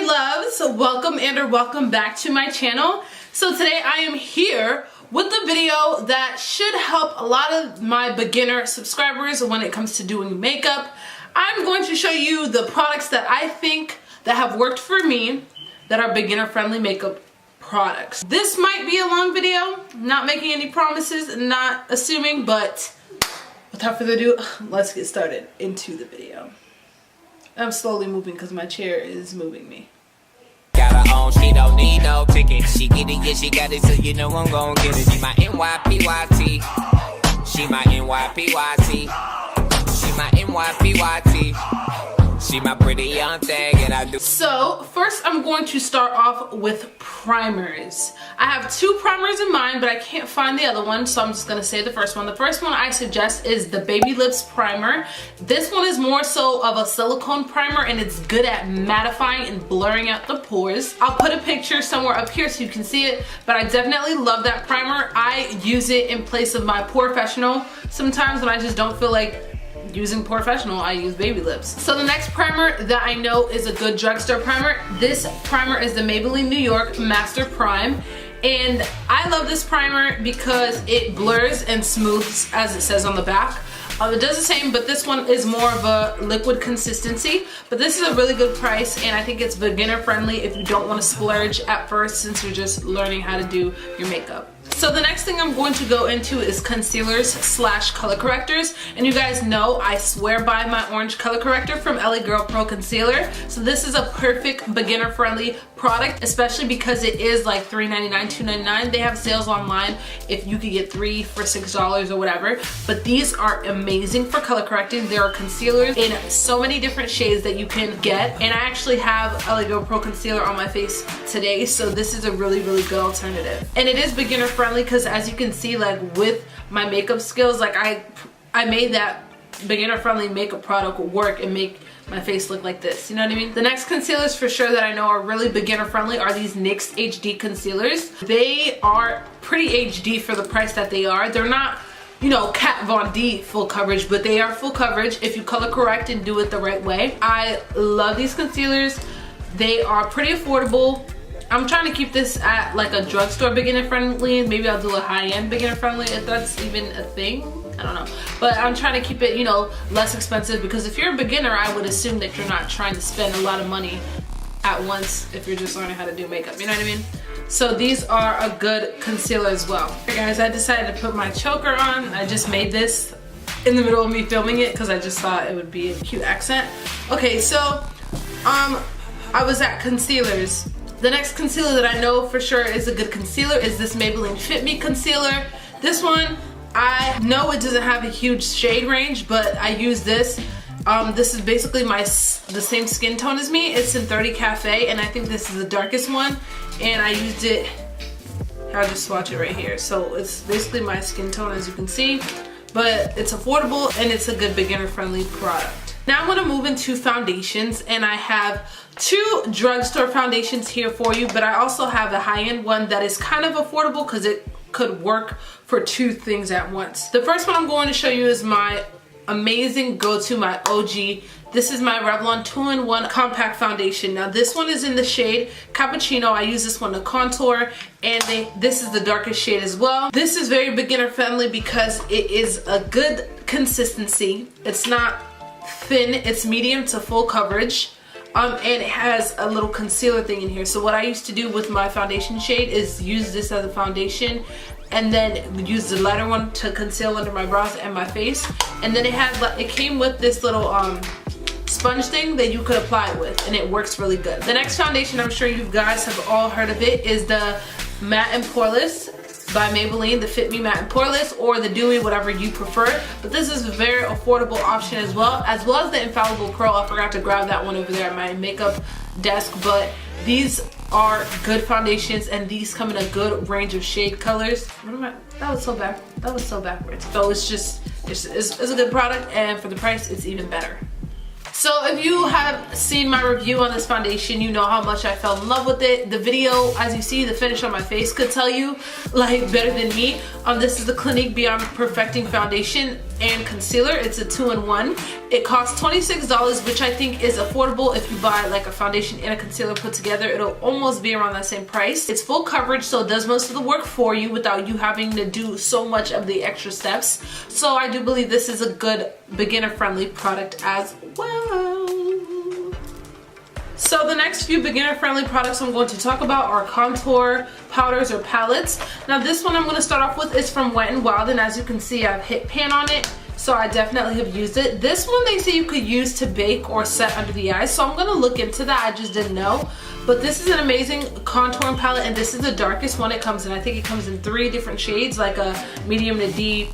Hey loves, welcome or welcome back to my channel. So today I am here with the video that should help a lot of my beginner subscribers when it comes to doing makeup. I'm going to show you the products that I think that have worked for me that are beginner friendly makeup products. This might be a long video, not making any promises, not assuming, but without further ado, let's get started into the video. I'm slowly moving because my chair is moving me. Got her own, she don't need no ticket. She get it, yeah, she got it, so you know I'm gon' get it. She my NYPYT. She my NYPYT. She my NYPYT. She my pretty young thing, and I do. So first I'm going to start off with primers. I have two primers in mind, but I can't find the other one, so I'm just gonna say the first one. The first one I suggest is the Baby Lips primer. This one is more so of a silicone primer, and it's good at mattifying and blurring out the pores. I'll put a picture somewhere up here so you can see it, but I definitely love that primer. I use it in place of my Professional. Sometimes when I just don't feel like using Professional, I use Baby Lips. So the next primer that I know is a good drugstore primer. This primer is the Maybelline New York Master Prime. And I love this primer because it blurs and smooths, as it says on the back. It does the same, but this one is more of a liquid consistency. But this is a really good price, and I think it's beginner friendly if you don't want to splurge at first since you're just learning how to do your makeup. So the next thing I'm going to go into is concealers slash color correctors. And you guys know I swear by my orange color corrector from LA Girl Pro Concealer. So this is a perfect beginner friendly product, especially because it is like $3.99, $2.99. They have sales online if you could get 3 for $6 or whatever. But these are amazing for color correcting. There are concealers in so many different shades that you can get. And I actually have LA Girl Pro Concealer on my face today. So this is a really, really good alternative. And it is beginner friendly because as you can see, like with my makeup skills, like I made that beginner friendly makeup product work and make my face look like this, you know what I mean? The next concealers for sure that I know are really beginner friendly are these NYX HD concealers. They are pretty HD for the price that they are. They're not, you know, Kat Von D full coverage, but they are full coverage if you color correct and do it the right way. I love these concealers. They are pretty affordable. I'm trying to keep this at like a drugstore beginner friendly. Maybe I'll do a high-end beginner friendly if that's even a thing. I don't know. But I'm trying to keep it, you know, less expensive because if you're a beginner, I would assume that you're not trying to spend a lot of money at once if you're just learning how to do makeup. You know what I mean? So these are a good concealer as well. Hey guys, I decided to put my choker on. I just made this in the middle of me filming it because I just thought it would be a cute accent. Okay, so I was at concealers. The next concealer that I know for sure is a good concealer is this Maybelline Fit Me concealer. This one, I know it doesn't have a huge shade range, but I use this. This is basically the same skin tone as me. It's in 30 Cafe, and I think this is the darkest one. And I used it, I'll just swatch it right here. So it's basically my skin tone, as you can see, but it's affordable and it's a good beginner friendly product. Now I'm gonna move into foundations, and I have 2 drugstore foundations here for you, but I also have a high-end one that is kind of affordable because it could work for 2 things at once. The first one I'm going to show you is my amazing go-to, my OG. This is my Revlon 2-in-1 compact foundation. Now this one is in the shade Cappuccino. I use this one to contour, and this is the darkest shade as well. This is very beginner friendly because it is a good consistency. It's not thin, it's medium to full coverage. And it has a little concealer thing in here. So what I used to do with my foundation shade is use this as a foundation and then use the lighter one to conceal under my brows and my face. And then it came with this little sponge thing that you could apply it with, and it works really good. The next foundation, I'm sure you guys have all heard of it, is the Matte and Poreless by Maybelline, the Fit Me Matte and Poreless, or the Dewy, whatever you prefer. But this is a very affordable option as well as the Infallible Pro. I forgot to grab that one over there at my makeup desk, but these are good foundations, and these come in a good range of shade colors. That was so backwards. So it's a good product, and for the price, it's even better. So if you have seen my review on this foundation, you know how much I fell in love with it. The video, as you see, the finish on my face could tell you, like, better than me. This is the Clinique Beyond Perfecting Foundation, and concealer. It's a 2-in-1. It costs $26, which I think is affordable. If you buy like a foundation and a concealer put together, it'll almost be around that same price. It's full coverage, so it does most of the work for you without you having to do so much of the extra steps. So I do believe this is a good beginner-friendly product as well. So the next few beginner-friendly products I'm going to talk about are contour powders or palettes. Now this one I'm going to start off with is from Wet n Wild, and as you can see, I've hit pan on it, so I definitely have used it. This one they say you could use to bake or set under the eyes, so I'm going to look into that. I just didn't know. But this is an amazing contouring palette, and this is the darkest one it comes in. I think it comes in 3 different shades, like a medium to deep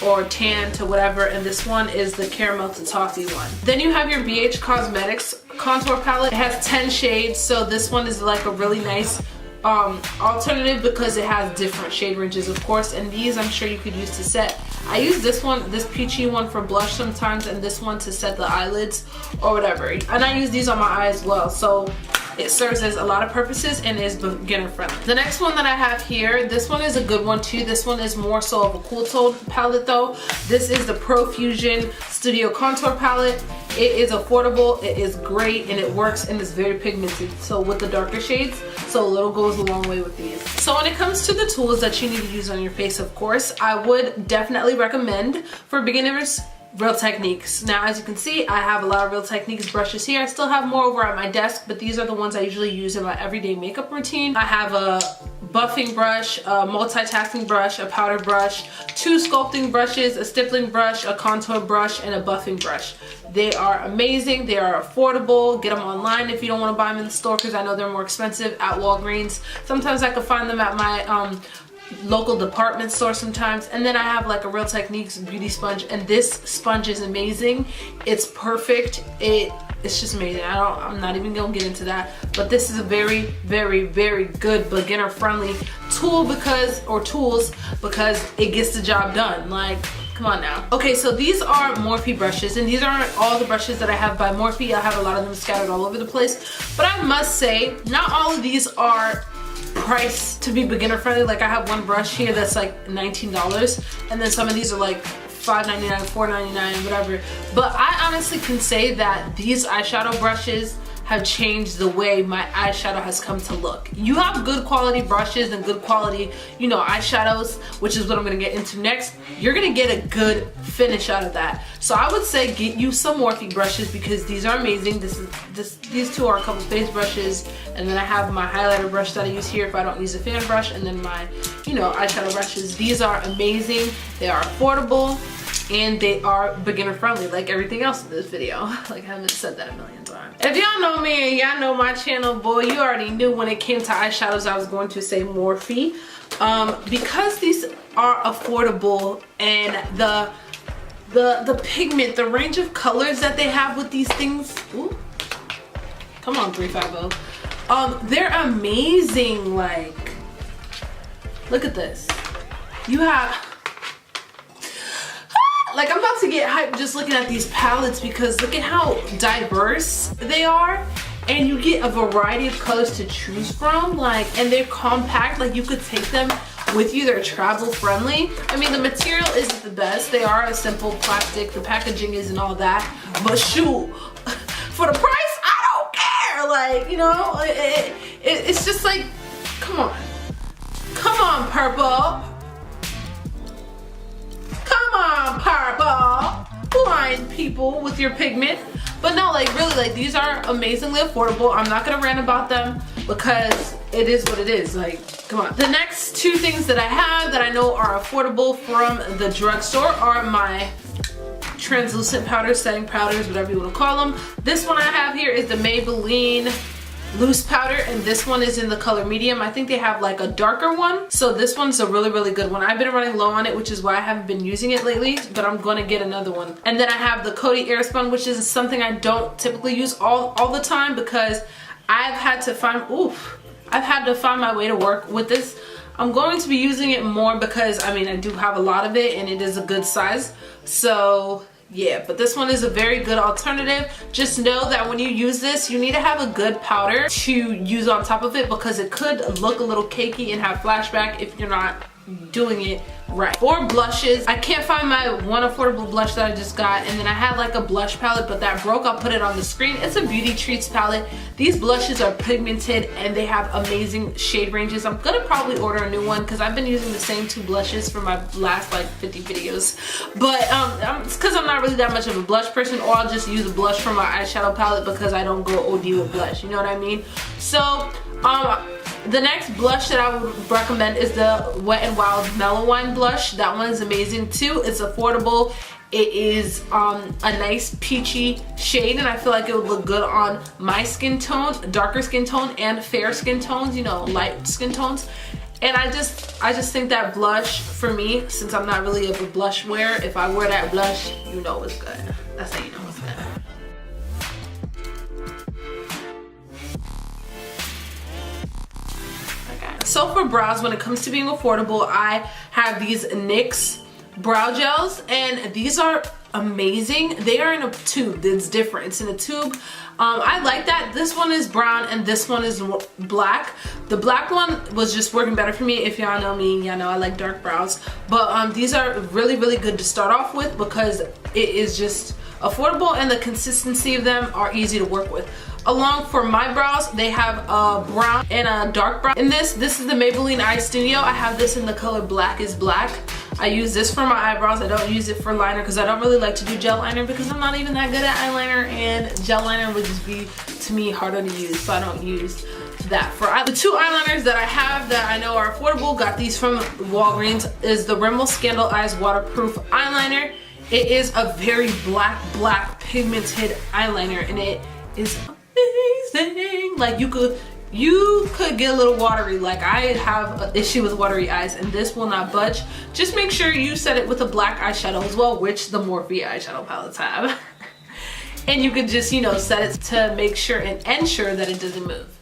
or tan to whatever, and this one is the caramel to toffee one. Then you have your BH Cosmetics contour palette. It has 10 shades, so this one is like a really nice alternative because it has different shade ranges, of course, and these I'm sure you could use to set. I use this one, this peachy one, for blush sometimes, and this one to set the eyelids or whatever, and I use these on my eye as well, so it serves as a lot of purposes and is beginner friendly. The next one that I have here, this one is a good one too. This one is more so of a cool tone palette though. This is the Profusion Studio Contour Palette. It is affordable, it is great, and it works, and it's very pigmented, so with the darker shades, so a little goes a long way with these. So when it comes to the tools that you need to use on your face, of course, I would definitely recommend for beginners Real Techniques. Now as you can see, I have a lot of Real Techniques brushes here. I still have more over at my desk, but these are the ones I usually use in my everyday makeup routine. I have a buffing brush, a multitasking brush, a powder brush, 2 sculpting brushes, a stippling brush, a contour brush, and a buffing brush. They are amazing, they are affordable. Get them online if you don't want to buy them in the store, because I know they're more expensive at Walgreens. Sometimes I can find them at my local department store sometimes. And then I have like a Real Techniques beauty sponge, and this sponge is amazing. It's perfect. It's just amazing. I'm not even gonna get into that, but this is a very, very, very good beginner friendly tool tools because it gets the job done. Like, come on now. Okay, so these are Morphe brushes, and these aren't all the brushes that I have by Morphe. I have a lot of them scattered all over the place, but I must say not all of these are priced to be beginner friendly. Like I have one brush here that's like $19, and then some of these are like $5.99, $4.99, whatever. But I honestly can say that these eyeshadow brushes have changed the way my eyeshadow has come to look. You have good quality brushes and good quality, you know, eyeshadows, which is what I'm gonna get into next. You're gonna get a good finish out of that. So I would say get you some Morphe brushes because these are amazing. These 2 are a couple face brushes, and then I have my highlighter brush that I use here if I don't use a fan brush, and then my, you know, eyeshadow brushes. These are amazing. They are affordable, and they are beginner friendly like everything else in this video. Like I haven't said that a million times. If y'all know me and y'all know my channel, boy, you already knew when it came to eyeshadows I was going to say Morphe. Because these are affordable, and the pigment, the range of colors that they have with these things, ooh, come on 350. They're amazing. Like, look at this. You have, like, I'm about to get hyped just looking at these palettes because look at how diverse they are, and you get a variety of colors to choose from. Like, and they're compact, like you could take them with you. They're travel friendly. I mean, the material isn't the best. They are a simple plastic, the packaging isn't all that, but shoot, for the price, I don't care. Like, you know, it's just like, come on purple. Come on, purple. Blind people with your pigment. But no, like really, like these are amazingly affordable. I'm not gonna rant about them because it is what it is. Like, come on. The next 2 things that I have that I know are affordable from the drugstore are my translucent powders, setting powders, whatever you want to call them. This one I have here is the Maybelline loose powder, and this one is in the color medium. I think they have like a darker one, so this one's a really, really good one. I've been running low on it, which is why I haven't been using it lately, but I'm gonna get another one. And then I have the Coty Airspun, which is something I don't typically use all the time because I've had to find my way to work with this. I'm going to be using it more because I mean I do have a lot of it and it is a good size, so yeah. But this one is a very good alternative. Just know that when you use this, you need to have a good powder to use on top of it because it could look a little cakey and have flashback if you're not doing it right. For blushes, I can't find my one affordable blush that I just got, and then I had like a blush palette, but that broke. I'll put it on the screen. It's a Beauty Treats palette. These blushes are pigmented and they have amazing shade ranges. I'm gonna probably order a new one because I've been using the same 2 blushes for my last like 50 videos. But it's because I'm not really that much of a blush person, or I'll just use a blush from my eyeshadow palette because I don't go OD with blush, you know what I mean? So the next blush that I would recommend is the Wet n Wild Mellow Wine blush. That one is amazing too. It's affordable. It is a nice peachy shade, and I feel like it would look good on my skin tone, darker skin tone, and fair skin tones, you know, light skin tones. And I just think that blush, for me, since I'm not really of a blush wearer, if I wear that blush, you know it's good. That's how you know it's good. So for brows, when it comes to being affordable, I have these NYX brow gels, and these are amazing. They are in a tube that's different. It's in a tube. I like that. This one is brown and this one is black. The black one was just working better for me. If y'all know me, y'all know I like dark brows. But these are really, really good to start off with because it is just affordable and the consistency of them are easy to work with. Along for my brows, they have a brown and a dark brown. In this is the Maybelline Eye Studio. I have this in the color Black is Black. I use this for my eyebrows. I don't use it for liner because I don't really like to do gel liner because I'm not even that good at eyeliner, and gel liner would just be, to me, harder to use, so I don't use that. For the 2 eyeliners that I have that I know are affordable, got these from Walgreens, is the Rimmel Scandal Eyes Waterproof Eyeliner. It is a very black pigmented eyeliner, and it is amazing. Like you could get a little watery. Like I have an issue with watery eyes, and this will not budge. Just make sure you set it with a black eyeshadow as well, which the Morphe eyeshadow palettes have. And you could just, you know, set it to make sure and ensure that it doesn't move.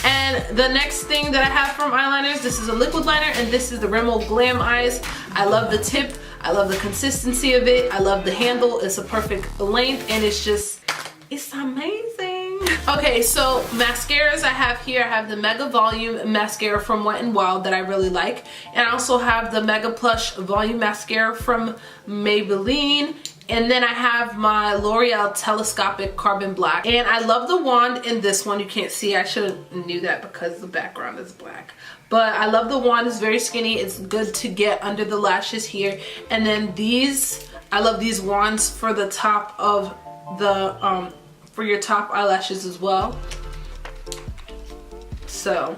And the next thing that I have from eyeliners, this is a liquid liner, and this is the Rimmel Glam Eyes. I love the tip. I love the consistency of it. I love the handle. It's a perfect length, and it's amazing. Okay, so mascaras I have here. I have the Mega Volume Mascara from Wet n Wild that I really like. And I also have the Mega Plush Volume Mascara from Maybelline. And then I have my L'Oreal Telescopic Carbon Black. And I love the wand in this one. You can't see. I should have knew that because the background is black. But I love the wand. It's very skinny. It's good to get under the lashes here. And then these, I love these wands for the top of the, for your top eyelashes as well. So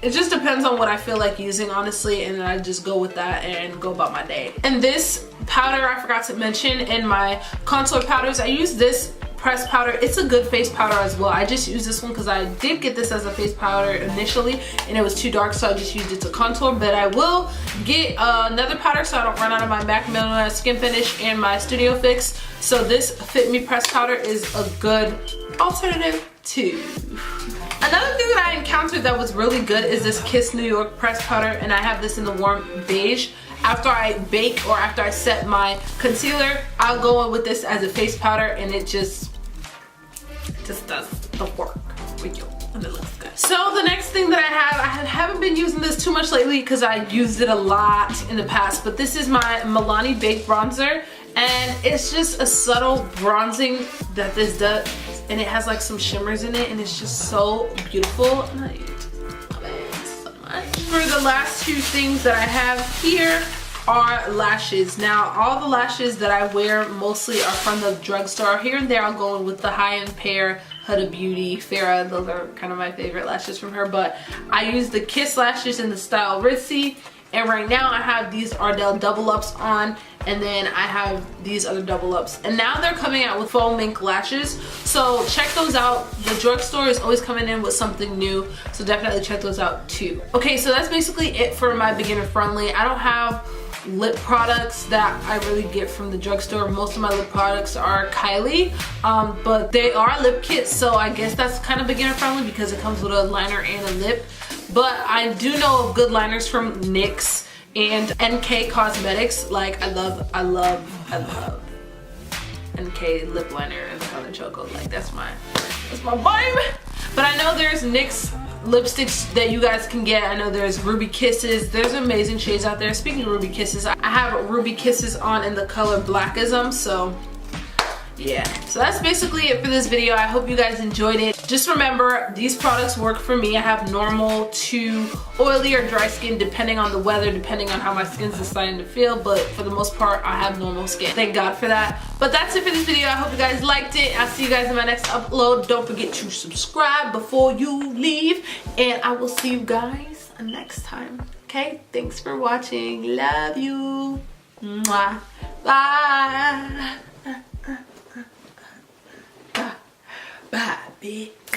it just depends on what I feel like using, honestly, and I just go with that and go about my day. And this powder I forgot to mention in my contour powders, I use this pressed powder. It's a good face powder as well. I just use this one because I did get this as a face powder initially and it was too dark, so I just used it to contour. But I will get another powder so I don't run out of my MAC Mineral Skin Finish and my Studio Fix. So this Fit Me pressed powder is a good alternative too. Another thing that I encountered that was really good is this Kiss New York pressed powder, and I have this in the warm beige. After I bake or after I set my concealer, I'll go in with this as a face powder, and it just does the work for you, and it looks good. So the next thing that I haven't been using this too much lately because I used it a lot in the past, but this is my Milani Baked Bronzer, and it's just a subtle bronzing that this does, and it has like some shimmers in it, and it's just so beautiful. And I just love it so much. For the last 2 things that I have here are lashes. Now all the lashes that I wear mostly are from the drugstore. Here and there I'll go in with the high-end pair, Huda Beauty, Farrah. Those are kind of my favorite lashes from her, but I use the Kiss lashes in the style Ritzy. And right now I have these Ardell double ups on, and then I have these other double ups. And now they're coming out with faux mink lashes, so check those out. The drugstore is always coming in with something new, so definitely check those out too. Okay, so that's basically it for my beginner friendly. I don't have lip products that I really get from the drugstore. Most of my lip products are Kylie, but they are lip kits, so I guess that's kind of beginner friendly because it comes with a liner and a lip. But I do know of good liners from NYX and NK Cosmetics. Like I love NK lip liner in the color choco. Like that's my vibe. But I know there's NYX lipsticks that you guys can get. I know there's Ruby Kisses. There's amazing shades out there. Speaking of Ruby Kisses, I have Ruby Kisses on in the color Blackism, so yeah. So that's basically it for this video. I hope you guys enjoyed it. Just remember, these products work for me. I have normal to oily or dry skin depending on the weather, depending on how my skin's deciding to feel, but for the most part, I have normal skin. Thank God for that. But that's it for this video. I hope you guys liked it. I'll see you guys in my next upload. Don't forget to subscribe before you leave, and I will see you guys next time. Okay? Thanks for watching. Love you. Mwah. Bye. Bye, bitch.